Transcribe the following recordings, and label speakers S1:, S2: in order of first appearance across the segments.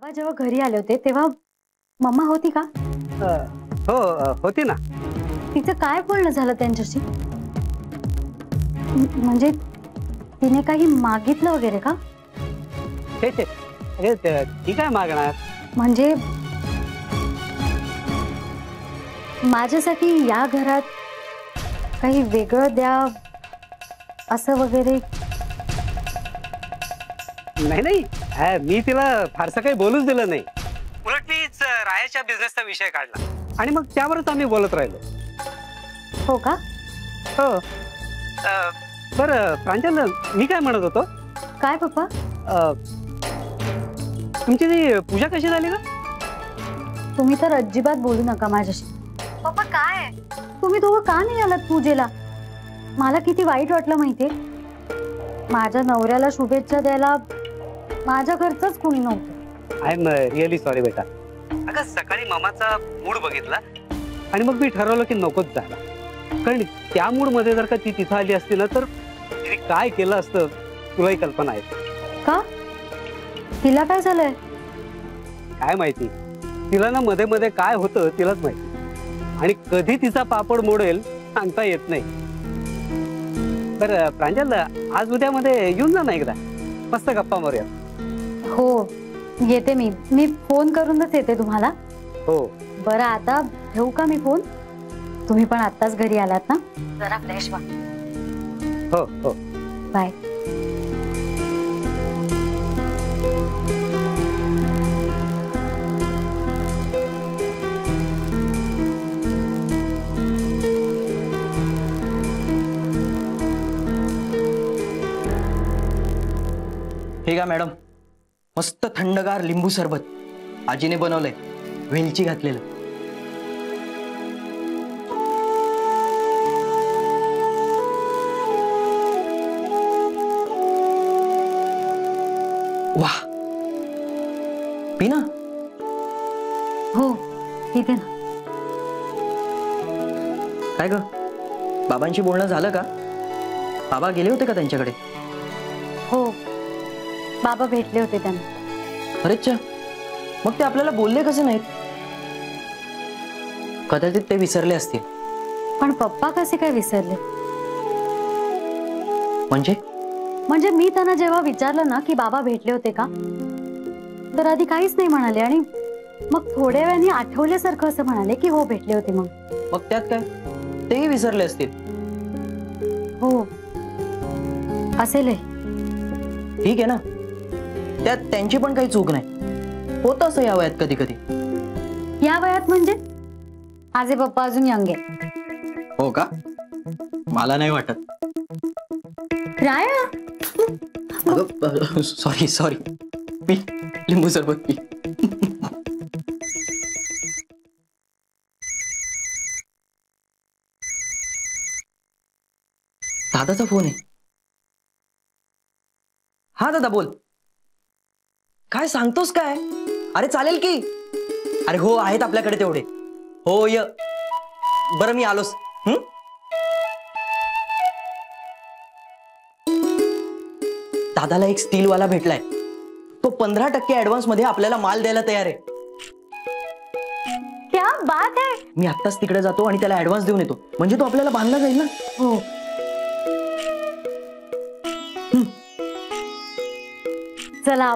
S1: बाबा जेव्हा घरी आले होते तेव्हा मम्मा होती का?
S2: हो होती ना.
S1: तिचं काय बोलणं झालं त्यांच्याशी? म्हणजे तिने काही मागितलं वगैरे का?
S2: ती काय मागणार?
S1: म्हणजे माझ्यासाठी या घरात काही वेगळं द्या असं वगैरे?
S2: नाही नाही, मी तिला फारसं काही बोलूच दिलं नाही. उलट मीच रायाच्या बिझनेसचा विषय काढला आणि मग त्यावरच आम्ही बोलत राहिलो.
S1: हो का?
S2: हो. बरं प्रांजल, मी काय म्हणत होतो?
S1: काय पप्पा?
S2: तुमची ती पूजा कशी झाली ना?
S1: तुम्ही तर अजिबात बोलू नका माझ्याशी. पप्पा काय तुम्ही दोघं का नाही आलात पूजेला? मला किती वाईट वाटलं माहितीये. माझ्या नवऱ्याला शुभेच्छा द्यायला माझ्या घरचंच कोणी नव्हतं.
S2: आय एम रिअली सॉरी बेटा. अगं सकाळी मामाचा मूड बघितला आणि मग मी ठरवलं की नकोच जायला. कारण त्या मूड मध्ये जर का ती तिथं आली असती ना तर तिने काय केलं असतं तुलाही कल्पना आहे
S1: का? तिला काय झालंय?
S2: काय माहिती. तिला ना मध्ये मध्ये काय होतं तिलाच माहिती. आणि कधी तिचा पापड मोडेल सांगता येत नाही. बरं प्रांजल, आज उद्या मध्ये येऊन जा ना एकदा, मस्त गप्पा मारूया.
S1: हो येते मी फोन करूनच येते तुम्हाला.
S2: हो.
S1: बरं आता ठेवू का मी फोन? तुम्ही पण आत्ताच घरी आलात ना, जरा फ्रेश व्हा.
S2: हो हो
S1: बाय.
S3: हे का मॅडम, मस्त थंडगार लिंबू सरबत आजीने बनवलंय, वेलची घातलेलं. वाह, पी ना.
S1: हो ठीक आहे ना.
S3: काय ग, बाबांशी बोलणं झालं का? बाबा गेले होते का त्यांच्याकडे?
S1: हो बाबा भेटले होते त्यांना.
S3: अरेच्छा, मग ते आपल्याला बोलले कसे नाहीत? कदाचित ते विसरले असतील.
S1: पण पप्पा कसे काय विसरले?
S3: म्हणजे
S1: मी त्यांना जेव्हा विचारलं ना की बाबा भेटले होते का, तर आधी काहीच नाही म्हणाले आणि मग थोड्या वेळाने आठवल्यासारखं असं म्हणाले की हो भेटले होते. मग
S3: त्यात काय, तेही विसरले असतील.
S1: हो असेल.
S3: ठीक आहे ना, त्यात त्यांची पण काही चूक नाही. होतं असं या वयात कधी कधी.
S1: या वयात म्हणजे माझे पप्पा अजून यंग आहे.
S3: हो का? मला नाही वाटत.
S1: राया
S3: सॉरी सॉरी, पी लिंबू सरबत पी. दादाचा फोन आहे. हा दादा बोल. काय सांगतोस काय? अरे चालेल की. अरे हो आहेत आपल्याकडे तेवढे. हो य बरं मी आलोस. दादाला एक स्टीलवाला भेटलाय. तो 15% ऍडव्हान्स मध्ये आपल्याला माल द्यायला तयार आहे.
S1: क्या बात है.
S3: मी आत्ताच तिकडे जातो आणि त्याला ऍडव्हान्स देऊन येतो, म्हणजे तो आपल्याला बांधला जाईल ना.
S1: हो चला,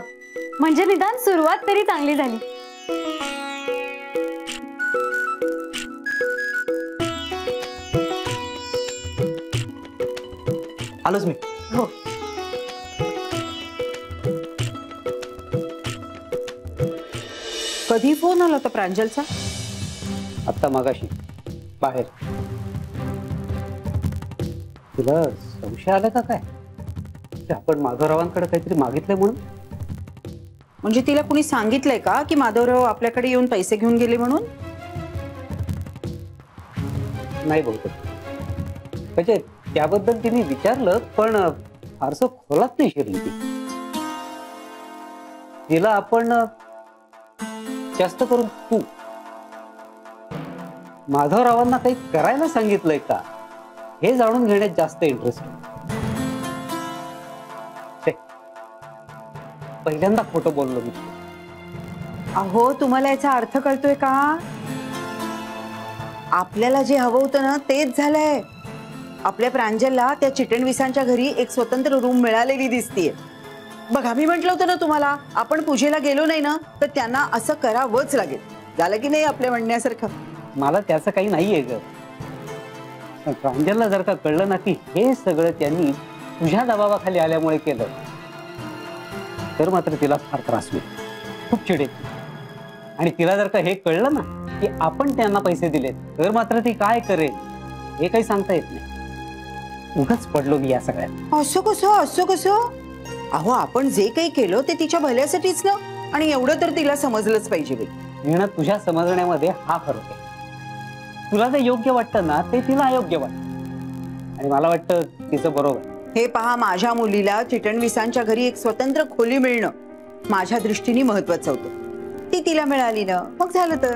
S1: म्हणजे निदान सुरुवात तरी चांगली झाली.
S3: आलोच मी.
S1: हो
S4: कधी फोन आला होता प्रांजलचा?
S2: आत्ता मगाशी बाहेर. तुला संशय आला का काय? आपण माधवरावांकडे काहीतरी मागितलंय म्हणून?
S4: म्हणजे तिला कुणी सांगितलंय का की माधवराव आपल्याकडे येऊन पैसे घेऊन गेले म्हणून?
S2: नाही बहुतेक. म्हणजे त्याबद्दल तिने विचारलं पण फारसं खोलात नाही शिरली ती. तिला आपण जास्त करून तू माधवरावांना काही करायला सांगितलंय का हे जाणून घेण्यात जास्त इंटरेस्ट. पहिल्यांदा खोटं बोललो मी.
S4: अहो तुम्हाला याचा अर्थ कळतोय का? आपल्याला जे हवं होतं ना तेच झालंय. आपल्या प्रांजलला त्या चिटणवीसांच्या घरी एक स्वतंत्र रूम मिळालेली दिसतीये. बघा मी म्हटलं होतं ना तुम्हाला, आपण पूजेला गेलो नाही ना तर त्यांना असं करावंच लागेल. झालं की नाही आपल्या म्हणण्यासारखं?
S2: मला त्याचं काही नाहीये ग. पण प्रांजलला जर का कळलं ना की हे सगळं त्यांनी तुझ्या दबावाखाली आल्यामुळे केलं तर मात्र तिला फार त्रास होईल, खूप चिडेल. आणि तिला जर का हे कळलं ना की आपण त्यांना पैसे दिलेत तर मात्र ती काय करेल हे काही सांगता येत नाही. उगाच पडलो मी या सगळ्यात.
S4: असं कसं? अहो आपण जे काही केलं ते तिच्या भल्यासाठीच ना. आणि एवढं तर तिला समजलंच पाहिजे बाई.
S2: मीना, तुझ्या समजण्यामध्ये हा फरक आहे. तुला जे योग्य वाटतं ना ते तिला अयोग्य वाटतं आणि मला वाटतं तिचं बरोबर.
S4: हे पहा, माझ्या मुलीला चिटणवीसांच्या घरी एक स्वतंत्र खोली मिळणं माझ्या दृष्टीने महत्वाचं होतं. ती तिला मिळाली ना मग झालं. तर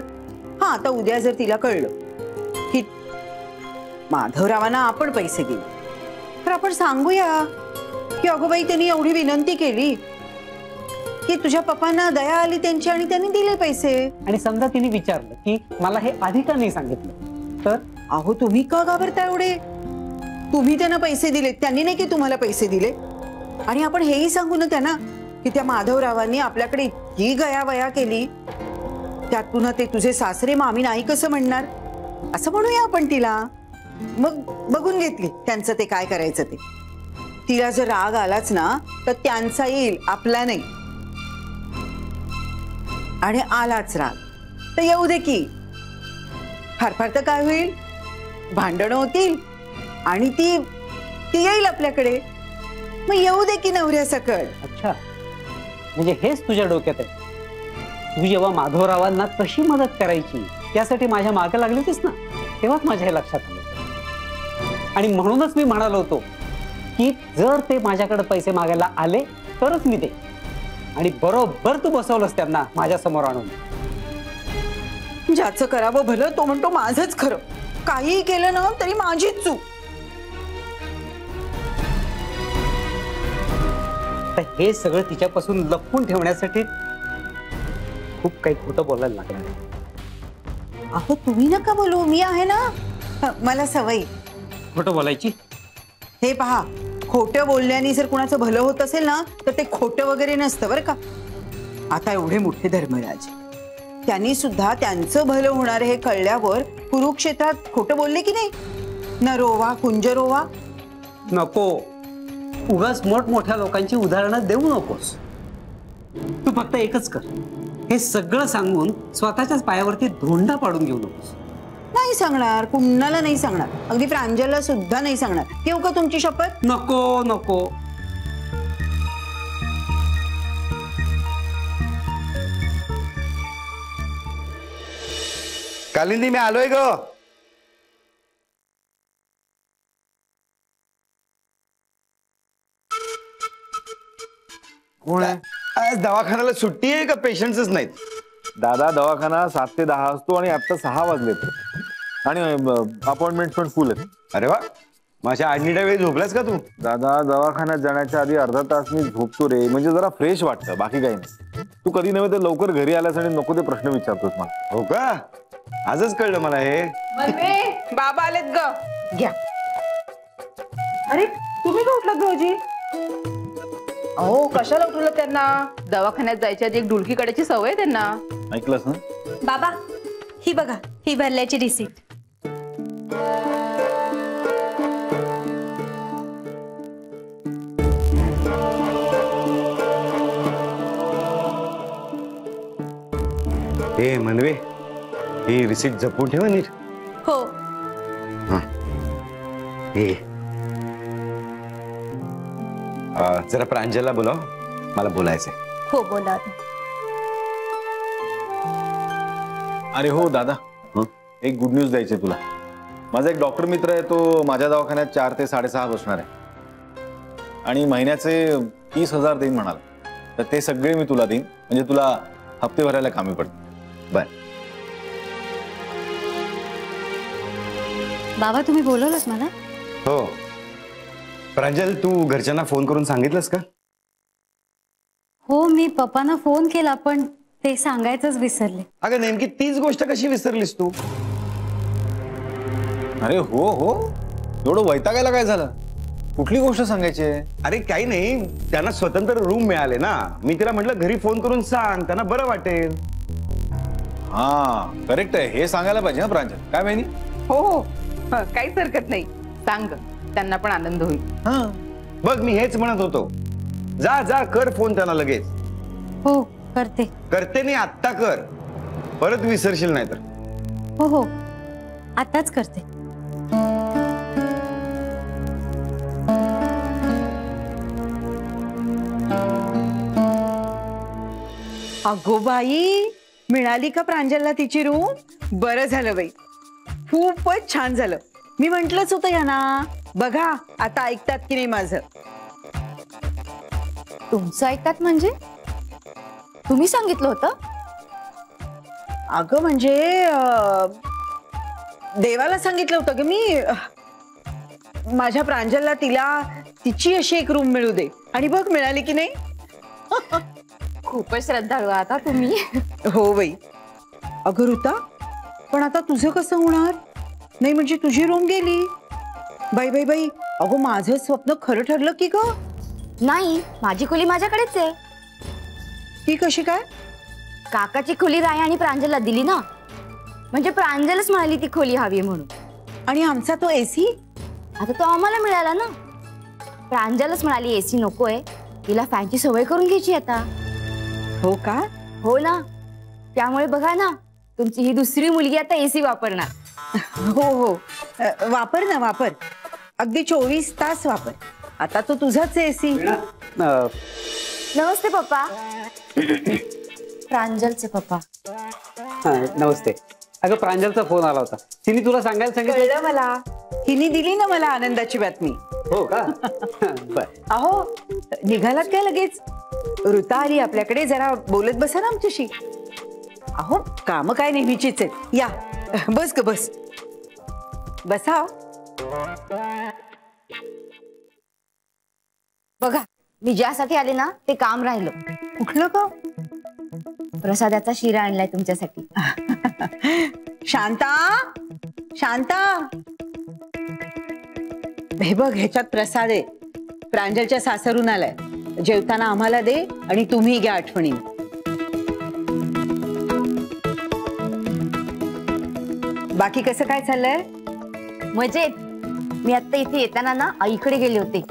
S4: हा आता उद्या जर तिला कळलं की माधवरावांना आपण पैसे दिले तर आपण सांगूया की अगं बाई त्यांनी एवढी विनंती केली की तुझ्या पप्पांना दया आली त्यांची आणि त्यांनी दिले पैसे.
S2: आणि समजा तिने विचारलं की मला हे आधी का नाही सांगितलं तर?
S4: अहो तुम्ही का घाबरता एवढे? तुम्ही त्यांना पैसे दिले, त्यांनी नाही की तुम्हाला पैसे दिले. आणि आपण हेही सांगू ना त्यांना की त्या माधवरावांनी आपल्याकडे इतकी गयावया केली, त्यात पुन्हा ते तुझे सासरे, मग आम्ही नाही कसं म्हणणार असं म्हणूया आपण तिला. मग बघून घेतली त्यांचं ते काय करायचं ते. तिला जर राग आलाच ना तर त्यांचा येईल, आपला नाही. आणि आलाच राग तर येऊ दे की. फार फार तर काय होईल, भांडणं होतील आणि ती येईल आपल्याकडे. मग येऊ दे की नवऱ्यासकट.
S2: अच्छा, म्हणजे हेच तुझ्या डोक्यात आहे. तू जेव्हा माधवरावांना कशी मदत करायची त्यासाठी माझ्या मागे लागली होतीस ना, तेव्हाच माझ्या हे लक्षात आलं. आणि म्हणूनच मी म्हणालो होतो की जर ते माझ्याकडे पैसे मागायला आले तरच मी दे. आणि बरोबर तू बसवलंस त्यांना माझ्या समोर आणून.
S4: ज्याचं करावं भलं तो म्हणतो माझंच खरं. काही केलं ना तरी माझीच चूक.
S2: तर हे सगळं तिच्यापासून लपवून ठेवण्यासाठी खूप काही खोटं बोलायला लागणार आहे.
S4: अहो तुम्ही नका बोलू, मी आहे ना. मला सवय
S2: खोटं बोलायची.
S4: हे पहा, खोटं बोलल्याने जर कुणाचं भलं होत असेल ना तर ते खोटं वगैरे नसतं बरं का. आता एवढे मोठे धर्मराज, त्यांनी सुद्धा त्यांचं भलं होणार हे कळल्यावर कुरुक्षेत्रात खोटं बोलले की नाही? न रोवा कुंजरोवा.
S2: नको, उगाच मोठमोठ्या लोकांची उदाहरणं देऊ नकोस. तू फक्त एकच कर, हे सगळं सांगून स्वतःच्याच पायावरती धोंडा पाडून घेऊ नकोस.
S4: नाही सांगणार, कुणाला नाही सांगणार, अगदी प्रांजलला सुद्धा नाही सांगणार. ठेवू का तुमची शपथ?
S2: नको नको.
S5: कालिंदी, मी आलोय ग.
S6: कोण आहे?
S5: आज दवाखान्याला सुट्टी आहे का पेशंट्सच नाहीत?
S6: दादा, दवाखाना 7 ते 10 असतो आणि आता 6 वाजलेत आणि अपॉइंटमेंट पण फुल आहे.
S5: अरे वा, माझ्या आडणीच्या वेळी झोपलास का तू?
S6: दादा, दवाखान्यात जाण्याच्या आधी अर्धा तास मी झोपतो रे, म्हणजे जरा फ्रेश वाटतं, बाकी काही नाही. तू कधी नव्हे तर लवकर घरी आल्यास आणि नको ते प्रश्न विचारतोस मला.
S5: हो का? आजच कळलं मला हे.
S4: बाबा आलेत ग, घ्या. अरे तुम्ही का उठलात भाऊजी?
S7: अहो कशाला उठवलं त्यांना? दवाखान्यात जायच्या आधी एक डुलकी काढायची सवय आहे त्यांना.
S6: ऐकलंस ना?
S1: बाबा, ही बघा, ही भरल्याची रिसीट.
S5: हे मनवे, ही रिसीट जपून ठेवा नीट.
S1: हो.
S5: हे जरा प्रांजलला बोलाव, मला बोलायचंय.
S1: हो बोला.
S6: अरे हो दादा, एक गुड न्यूज द्यायची तुला. माझा एक डॉक्टर मित्र आहे, तो माझ्या दवाखान्यात 4 ते 6.5 बसणार आहे आणि महिन्याचे 30,000 देईन म्हणाला. तर ते सगळे मी तुला देईन, म्हणजे तुला हप्ते भरायला कामी पडतील.
S5: बर.
S1: बाबा तुम्ही बोलवलंच मला?
S5: हो. प्रांजल, तू घरच्यांना फोन करून सांगितलंस का?
S1: हो, मी पप्पांना फोन केला पण ते सांगायचंच विसरले.
S5: अगं नेमकी तीच गोष्ट कशी विसरलीस तू?
S6: अरे हो हो, एवढं वैतागायला काय झालं? कुठली गोष्ट सांगायची आहे?
S5: अरे काही नाही, त्यांना स्वतंत्र रूम मिळाले ना. मी तिला म्हटलं घरी फोन करून सांग, त्यांना बरं वाटेल.
S6: हा करेक्ट आहे, हे सांगायला पाहिजे ना प्रांजल. काय बहिणी?
S7: हो हो, काहीच हरकत नाही. सांग, त्यांना पण आनंद होईल.
S6: हा
S5: बघ मी हेच म्हणत होतो. जा जा कर फोन त्यांना लगेच.
S1: हो करते.
S5: करते नाही, आत्ता कर, परत विसरशील नाही तर.
S1: हो हो आताच करते.
S4: अगो बाई, मिळाली का प्रांजलला तिची रूम? बरं झालं बाई, खूपच छान झालं. मी म्हंटलच होतं यांना, बघा आता ऐकतात की नाही माझं.
S7: तुमचं ऐकतात म्हणजे? तुम्ही सांगितलं होतं?
S4: अगं म्हणजे देवाला सांगितलं होतं की मी माझ्या प्रांजलला तिला तिची अशी एक रूम मिळू दे, आणि बघ मिळाली की नाही.
S7: खूपच श्रद्धाळू आता तुम्ही.
S4: हो बाई. अगं ऋता, पण आता तुझं कसं होणार? नाही म्हणजे तुझी रूम गेली. बाई बाई बाई, अगो माझं स्वप्न खरं ठरलं की ग?
S8: नाही, माझी खोली माझ्याकडेच आहे.
S4: ती कशी काय?
S8: काकाची खोली राय आणि प्रांजलला दिली ना, म्हणजे प्रांजलच म्हणाली ती खोली हवी म्हणून.
S4: आणि आमचा तो एसी?
S8: आता तो आम्हाला मिळाला ना. प्रांजलच म्हणाली एसी नकोय, तिला फॅनची सवय करून घ्यायची आता.
S4: हो का?
S8: हो ना, त्यामुळे बघा ना, तुमची ही दुसरी मुलगी आता एसी वापरणार.
S4: हो हो, वापर ना वापर, अगदी 24 तास वापर. आता तो तुझाच एसी.
S8: नमस्ते पप्पा. प्रांजलचे पप्पा.
S2: नमस्ते. अगं प्रांजलचा फोन आला होता, तिने तुला सांगायला सांगितलं?
S4: कळलं मला, हिने दिली ना मला आनंदाची बातमी.
S2: हो का? बर.
S4: अहो निघालात काय लगेच? ऋता आली आपल्याकडे, जरा बोलत बसा ना आमच्याशी. अहो काम काय नेहमीचीच आहेत. या बस ग बस, बसा.
S8: बघा, मी ज्यासाठी आले ना ते काम राहिलं.
S4: कुठलं का?
S8: प्रसादाचा शिरा आणलाय तुमच्यासाठी.
S4: शांता, शांता, हे बघ ह्याच्यात प्रसाद आहे, प्रांजलच्या सासरून आलाय. जेवताना आम्हाला दे आणि तुम्ही घ्या आठवणी. बाकी कसं काय चाललंय?
S8: मजेत. मी आता इथे येताना ना आईकडे गेले होते.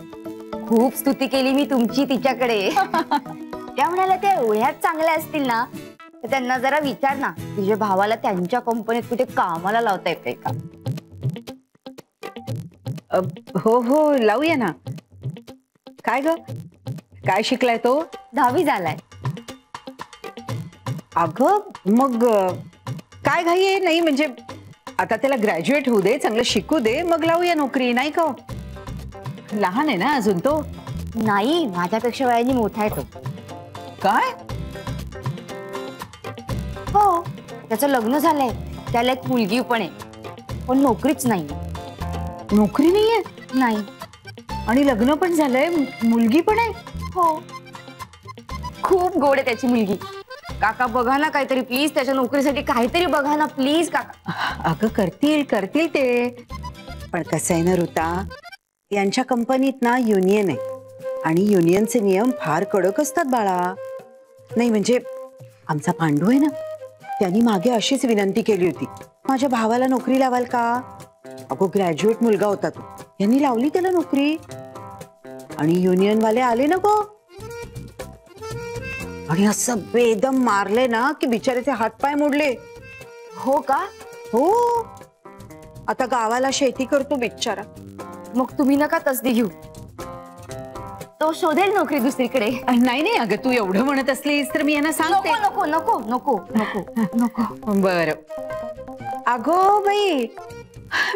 S8: खूप स्तुती केली मी तुमची तिच्याकडे. त्या म्हणाल्या त्या एवढ्याच चांगल्या असतील ना, तर त्यांना जरा विचार ना, तुझ्या भावाला त्यांच्या कंपनीत कुठे कामाला लावता येते का.
S4: हो हो लावूया ना. काय ग, काय शिकलाय तो?
S8: 10वी झालाय.
S4: अगं मग काय घाई आहे? नाही म्हणजे आता त्याला ग्रॅज्युएट होऊ दे, चांगलं शिकू दे, मग लावूया नोकरी, नाही का? लहान आहे ना अजून तो.
S8: नाही, माझ्यापेक्षा वयाने मोठा आहे तो.
S4: काय?
S8: हो, त्याचं लग्न झालंय, त्याला एक मुलगी पण आहे, पण नोकरीच नाही.
S4: नोकरी नाहीये?
S8: नाही.
S4: आणि लग्न पण झालंय, मुलगी पण आहे?
S8: हो. खूप गोड आहे त्याची मुलगी. काका बघा ना काहीतरी प्लीज, त्याच्या नोकरीसाठी काहीतरी बघा ना प्लीज काका.
S4: अगं करतील करतील ते, पण कसं आहे ना ऋता, यांच्या कंपनीत ना युनियन आहे आणि युनियनचे नियम फार कडक असतात बाळा. नाही म्हणजे आमचा पांडू आहे ना, त्यांनी मागे अशीच विनंती केली होती, माझ्या भावाला नोकरी लावाल का? अगो ग्रॅज्युएट मुलगा होता तो, यांनी लावली त्याला नोकरी. आणि युनियन वाले आले ना गो, आणि असं बेदम मारले ना की बिचाऱ्याचे हातपाय मोडले.
S8: हो का?
S4: हो, आता गावाला शेती करतो बिचारा.
S8: मग तुम्ही नका तसदी घेऊ, तो शोधेल नोकरी दुसरीकडे.
S4: नाही नाही अगं, तू एवढं म्हणत असलीस तर मी यांना सांगते.
S8: नको नको नको नको नको नको.
S4: बर. अगो बाई,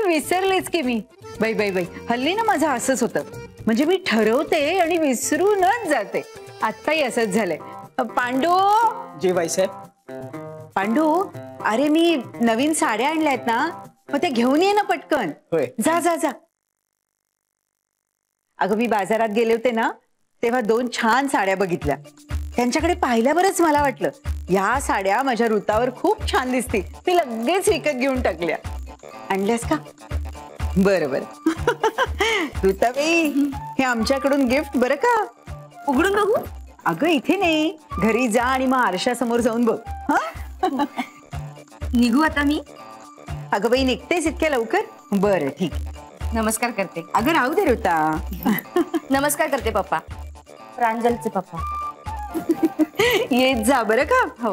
S4: विसरलेच की मी. बाई बाई बाई, हल्ली ना माझं असंच होतं, म्हणजे मी ठरवते आणि विसरूनच जाते. आत्ताही असंच झालंय. पांडू.
S3: जे बाईसाहेब.
S4: पांडू, अरे मी नवीन साड्या आणल्या आहेत ना, मग त्या घेऊन ये ना पटकन.
S3: होय.
S4: जा जा जा. अगं मी बाजारात गेले होते ना, तेव्हा 2 छान साड्या बघितल्या, त्यांच्याकडे पाहिल्यावरच मला वाटलं या साड्या माझ्या ऋतावर खूप छान दिसतील. मी लगेच विकत घेऊन टाकल्या. आणल्यास का? बरं बरं. ऋताबाई, हे आमच्याकडून गिफ्ट बरं का.
S8: उघडून बघू.
S4: अगं इथे नाही, घरी जा आणि मग आरशासमोर जाऊन बघ. हा,
S8: निघू आता मी.
S4: अगं बाई, निघतेस इतक्या लवकर? बरं ठीक.
S8: नमस्कार करते.
S4: अगं राहू दे ऋता.
S8: नमस्कार करते पप्पा. प्रांजलचे पप्पा.
S4: येत जा बरं का.
S8: हो.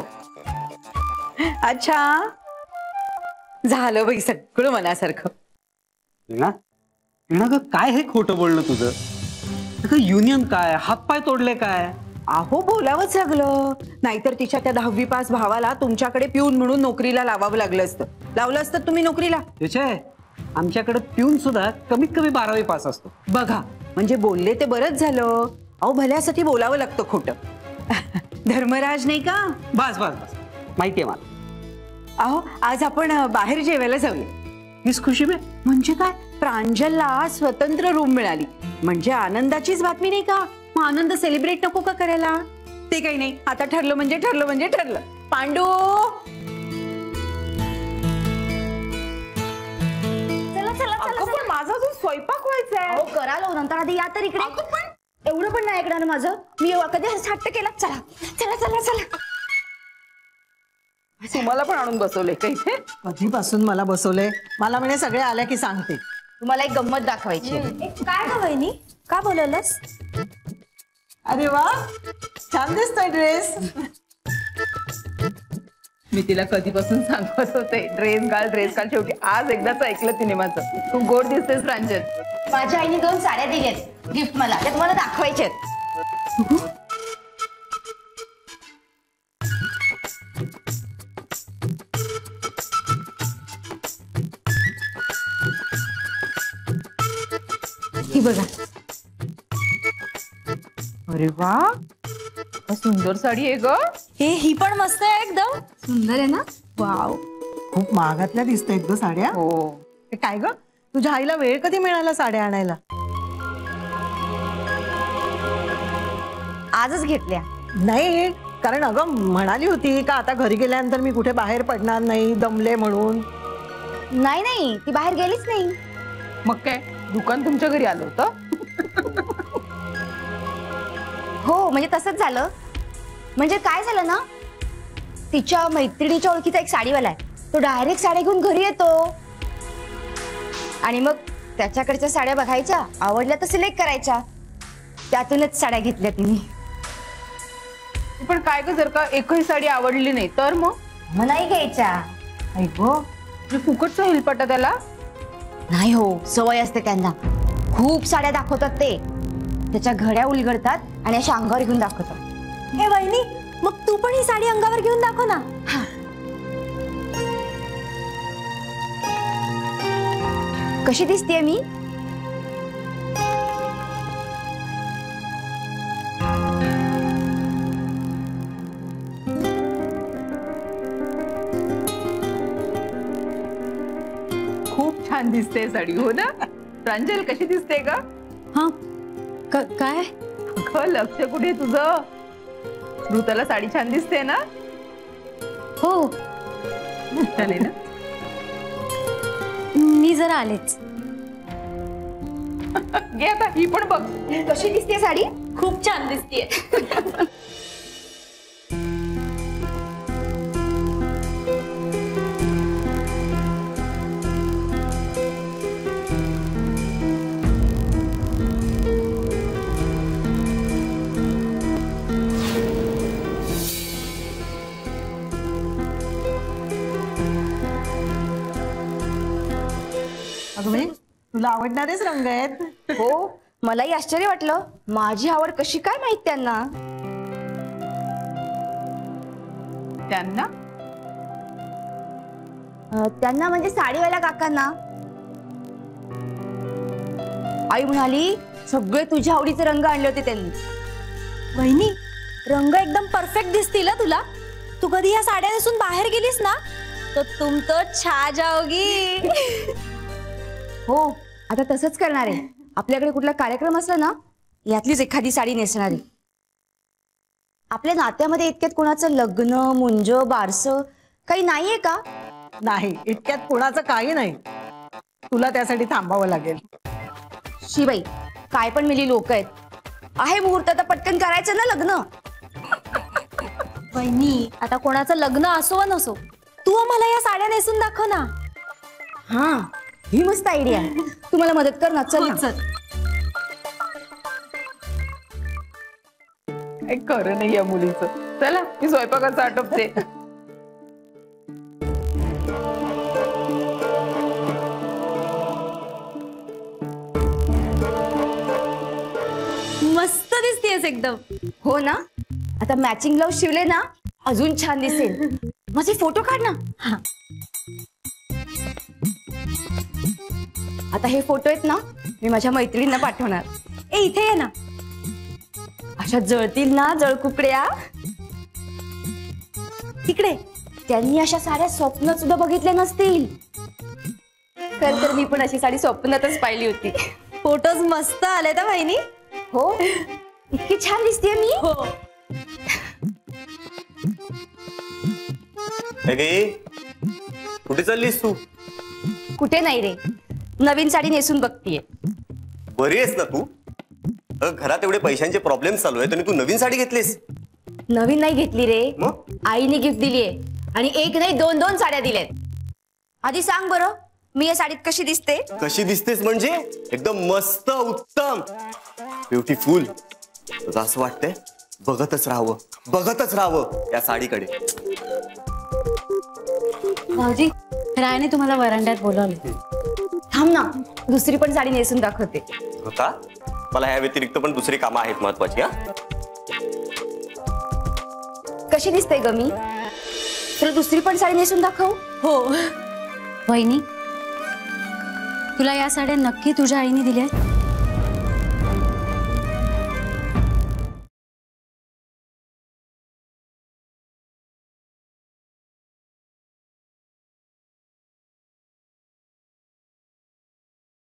S4: अच्छा, झालं बाई सगळं मनासारखं.
S2: ग काय हे खोटं बोलणं तुझं? युनियन काय, हातपाय तोडले काय?
S4: अहो बोलावंच लागलं, नाहीतर तिच्या त्या 10वी पास भावाला तुमच्याकडे पिऊन म्हणून नोकरीला लावावं लागलं असतं. लावलं असतं तुम्ही नोकरीला?
S2: त्याचे आमच्याकडे पिऊन सुद्धा कमीत कमी 12वी पास असतो.
S4: बघा, म्हणजे बोलले ते बरंच झालं. अहो भल्यासाठी बोलावं लागतं खोटं. धर्मराज नाही का?
S2: बस बस बस, माहितीये मला.
S4: अहो आज आपण बाहेर जेवायला जाऊया.
S2: हीच खुशी बे.
S4: म्हणजे काय, प्रांजलला स्वतंत्र रूम मिळाली म्हणजे आनंदाचीच बातमी नाही का? मग आनंद सेलिब्रेट नको का करायला? ते काही नाही, आता ठरलं म्हणजे ठरलं म्हणजे ठरलं. पांडू,
S8: चला चला चला.
S7: पण माझा अजून स्वयंपाक व्हायचा आहे.
S8: अहो करा लो, नंतर आधी या तर इकडे. एवढं पण नाही ऐकणार माझं. मी कधी हट्ट केला. चला चला चला चला.
S7: तुम्हाला पण आणून बसवले का इथे?
S9: कधीपासून मला बसवले? मला म्हणे सगळे आल्या की सांगते.
S8: तुम्हाला एक गंमत दाखवायची. काय ग वहिनी, का बोलवलंस?
S9: अरे वा, छान दिसतोय ड्रेस.
S7: मी तिला कधीपासून सांगत होते ड्रेस घाल ड्रेस घाल. शेवटी आज एकदाच ऐकलं तिने माझं. खूप गोड दिसतेस प्रांजल.
S8: माझ्या आईने 2 साड्या दिल्यात गिफ्ट मला, त्या तुम्हाला दाखवायच्यात. ही बघा.
S7: अरे वा, सुंदर साडी आहे ग.
S8: ही पण मस्त आहे, एकदम सुंदर आहे ना.
S9: वाव, खूप महागातल्या दिसतायत ग साड्या.
S7: हो.
S9: हे काय ग, तुझ्या आईला वेळ कधी मिळाला साड्या आणायला?
S8: आजच घेतल्या.
S9: नाही, कारण अगं म्हणाली होती का आता घरी गेल्यानंतर मी कुठे बाहेर पडणार नाही, दमले म्हणून.
S8: नाही नाही, ती बाहेर गेलीच नाही.
S7: मग काय, दुकान तुमच्या घरी आलं होतं?
S8: हो, म्हणजे तसंच झालं. म्हणजे काय झालं ना, तिच्या मैत्रिणीच्या ओळखीचा एक साडीवाला आहे. तो डायरेक्ट साड्या घेऊन घरी येतो आणि मग त्याच्याकडच्या साड्या बघायच्या, आवडल्या तर सिलेक्ट करायच्या. त्यातूनच साड्या घेतल्या तिने.
S7: पण काय ग, जर का एकही साडी आवडली नाही तर मग
S8: नाही घ्यायच्या.
S7: ऐको, फुकटचा हेलपाटा त्याला.
S8: नाही हो, सवय असते त्यांना. खूप साड्या दाखवतात ते. त्याच्या घड्या उलगडतात आणि अशा अंगावर घेऊन दाखवतात. हे वहिनी, मग तू पण ही साडी अंगावर घेऊन दाखव ना. कशी दिसतेय मी?
S7: खूप छान दिसते साडी. हो ना प्रांजल, कशी दिसते का?
S1: हा, काय?
S7: लक्ष कुठे तुझं? ऋताला साडी छान दिसते ना?
S1: हो,
S7: छान आहे ना?
S1: मी जरा आलेच.
S7: घे आता, ही पण बघ.
S8: कशी दिसते साडी?
S1: खूप छान दिसतेय.
S9: अगं बाई, तुला आवडणारेच रंग आहेत.
S8: हो, मलाही आश्चर्य वाटलं. माझी आवड कशी काय माहित त्यांना?
S7: त्यांना
S8: त्यांना म्हणजे साडीवाल्या काकांना. आई म्हणाली सगळे तुझ्या आवडीचे रंग आणले होते त्यांनी.
S1: वहिनी, रंग एकदम परफेक्ट दिसतील ना तुला. तू कधी या साड्या नेसून बाहेर गेलीस ना तर तुम तो छा जाओगी.
S8: हो, आता तसंच करणार आहे. आपल्याकडे कुठला कार्यक्रम असला ना, यातलीच एखादी साडी नेसणार आहे. आपल्या नात्यामध्ये इतक्यात कोणाचं लग्न मुंज बारस काही नाहीये का?
S9: नाही, इतक्यात कोणाचं काही नाही. तुला त्यासाठी थांबावं लागेल.
S8: शिबाई, काय पण मिली लोक आहेत. आहे मुहूर्त तर पटकन करायचं ना लग्न.
S1: वहिनी, आता कोणाचं लग्न असो वा नसो, तू आम्हाला या साड्या नेसून दाखव ना.
S8: हा, ही मस्त आयडिया आहे. तुम्हाला मदत कर ना. चल ना.
S7: काय खरं नाही या मुलीचं. चला मी स्वयंपाकाचं आटपते.
S1: मस्त दिसतेस एकदम.
S8: हो ना, आता मॅचिंग ब्लाउज शिवले ना अजून छान दिसेल. माझे फोटो काढ ना. आता हे फोटो आहेत ना, मी माझ्या मैत्रिणींना पाठवणार.
S1: ए, इथे ये ना.
S8: अशा जळतील ना जळकुकड्या. तिकडे त्यांनी अशा साड्या स्वप्न सुद्धा बघितल्या नसतील. खर तर मी पण अशी साडी स्वप्नातच पाहिली होती.
S1: फोटोज मस्त आले तर बहिणी.
S8: हो, इतकी छान दिसतेय मी.
S1: हो.
S10: कुठे चाललीस तू?
S8: कुठे नाही रे, नवीन साडी नेसून बघतीये.
S10: बरी आहेस ना तू? घरात एवढे पैशांचे प्रॉब्लेम चालू आहेत आणि तू नवीन साडी घेतलीस?
S8: नवीन नाही घेतली रे,
S10: मग?
S8: आईने गिफ्ट दिलीये. आणि एक नाही दोन दोन साड्या दिल्यात. आधी सांग बरं, मी या साडीत कशी दिसते?
S10: कशी दिसतेस म्हणजे एकदम मस्त, उत्तम, ब्युटिफुल. तुला असं वाटतंय बघतच राहावं या साडीकडे.
S1: भाऊजी, रायने तुम्हाला वरांड्यात बोलवले.
S8: थांब ना, दुसरी पण साडी नेसून दाखवते.
S10: हो का? मला ह्या व्यतिरिक्त पण दुसरी कामं आहेत महत्वाची. हा,
S8: कशी दिसते ग मी? तुला दुसरी पण साडी नेसून दाखव.
S1: हो. वहिनी, तुला या साड्या नक्की तुझ्या आईने दिल्या?